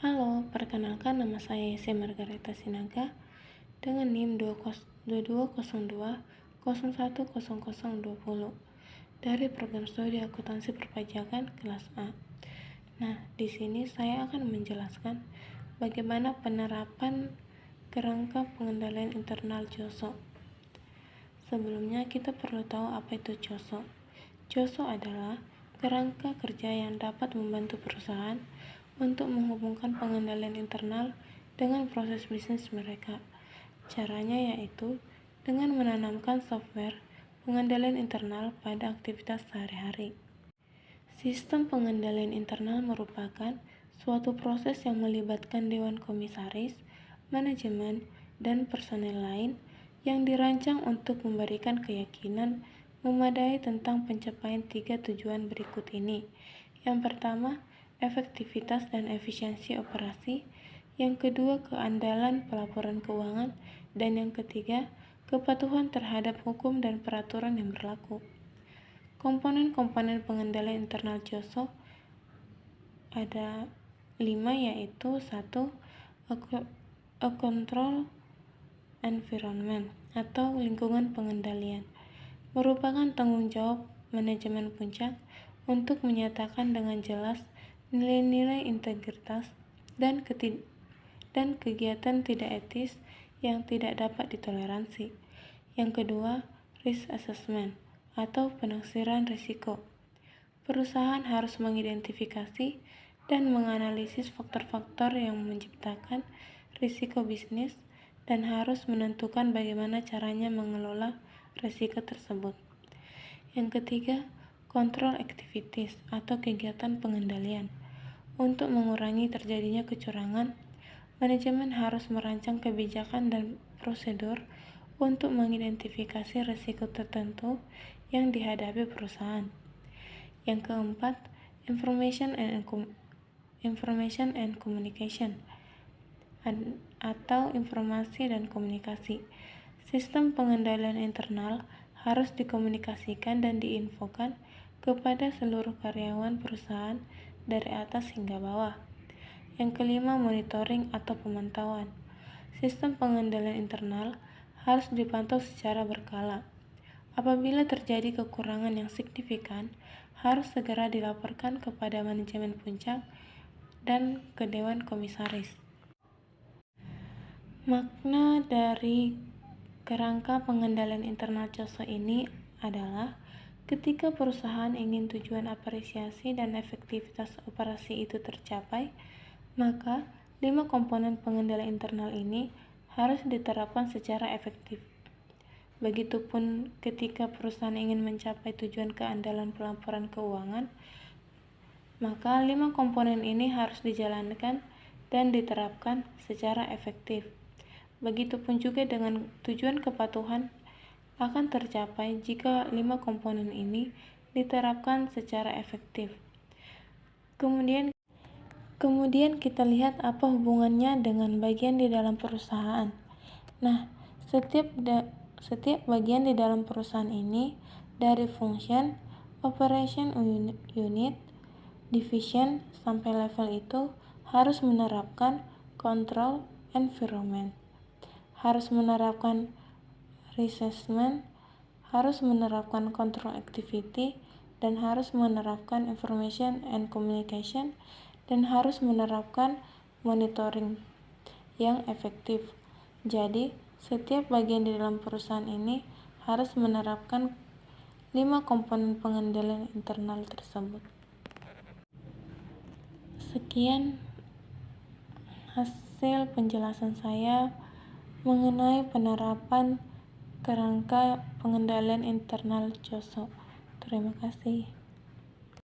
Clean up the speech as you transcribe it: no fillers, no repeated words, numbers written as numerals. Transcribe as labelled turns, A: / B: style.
A: Halo, perkenalkan nama saya Yesi Margareta Sinaga dengan NIM 2202010020 dari program studi akuntansi perpajakan kelas A. Nah, di sini saya akan menjelaskan bagaimana penerapan kerangka pengendalian internal JOSO. Sebelumnya kita perlu tahu apa itu JOSO. JOSO adalah kerangka kerja yang dapat membantu perusahaan untuk menghubungkan pengendalian internal dengan proses bisnis mereka. Caranya yaitu dengan menanamkan software pengendalian internal pada aktivitas sehari-hari. Sistem pengendalian internal merupakan suatu proses yang melibatkan dewan komisaris, manajemen, dan personel lain yang dirancang untuk memberikan keyakinan memadai tentang pencapaian 3 tujuan berikut ini. Yang pertama, efektivitas dan efisiensi operasi. Yang kedua, keandalan pelaporan keuangan. Dan yang ketiga, kepatuhan terhadap hukum dan peraturan yang berlaku. Komponen-komponen pengendalian internal JOSO ada 5, yaitu 1. A control environment atau lingkungan pengendalian merupakan tanggung jawab manajemen puncak untuk menyatakan dengan jelas nilai-nilai integritas dan kegiatan tidak etis yang tidak dapat ditoleransi. Yang kedua, risk assessment atau penaksiran risiko. Perusahaan harus mengidentifikasi dan menganalisis faktor-faktor yang menciptakan risiko bisnis dan harus menentukan bagaimana caranya mengelola risiko tersebut. Yang ketiga, control activities atau kegiatan pengendalian. Untuk mengurangi terjadinya kecurangan, manajemen harus merancang kebijakan dan prosedur untuk mengidentifikasi risiko tertentu yang dihadapi perusahaan. Yang keempat, information and communication atau informasi dan komunikasi. Sistem pengendalian internal harus dikomunikasikan dan diinfokan kepada seluruh karyawan perusahaan dari atas hingga bawah. Yang kelima, monitoring atau pemantauan. Sistem pengendalian internal harus dipantau secara berkala. Apabila terjadi kekurangan yang signifikan, harus segera dilaporkan kepada manajemen puncak dan ke dewan komisaris. Makna dari kerangka pengendalian internal JOSO ini adalah ketika perusahaan ingin tujuan apresiasi dan efektivitas operasi itu tercapai, maka 5 komponen pengendalian internal ini harus diterapkan secara efektif. Begitupun ketika perusahaan ingin mencapai tujuan keandalan pelaporan keuangan, maka 5 komponen ini harus dijalankan dan diterapkan secara efektif. Begitupun juga dengan tujuan kepatuhan akan tercapai jika 5 komponen ini diterapkan secara efektif. Kemudian kita lihat apa hubungannya dengan bagian di dalam perusahaan. Nah, setiap bagian di dalam perusahaan ini, dari function, operation unit, division, sampai level itu harus menerapkan control environment, harus menerapkan assessment, harus menerapkan control activity, dan harus menerapkan information and communication, dan harus menerapkan monitoring yang efektif. Jadi, setiap bagian di dalam perusahaan ini harus menerapkan 5 komponen pengendalian internal tersebut. Sekian hasil penjelasan saya mengenai penerapan kerangka pengendalian internal JOSO. Terima kasih.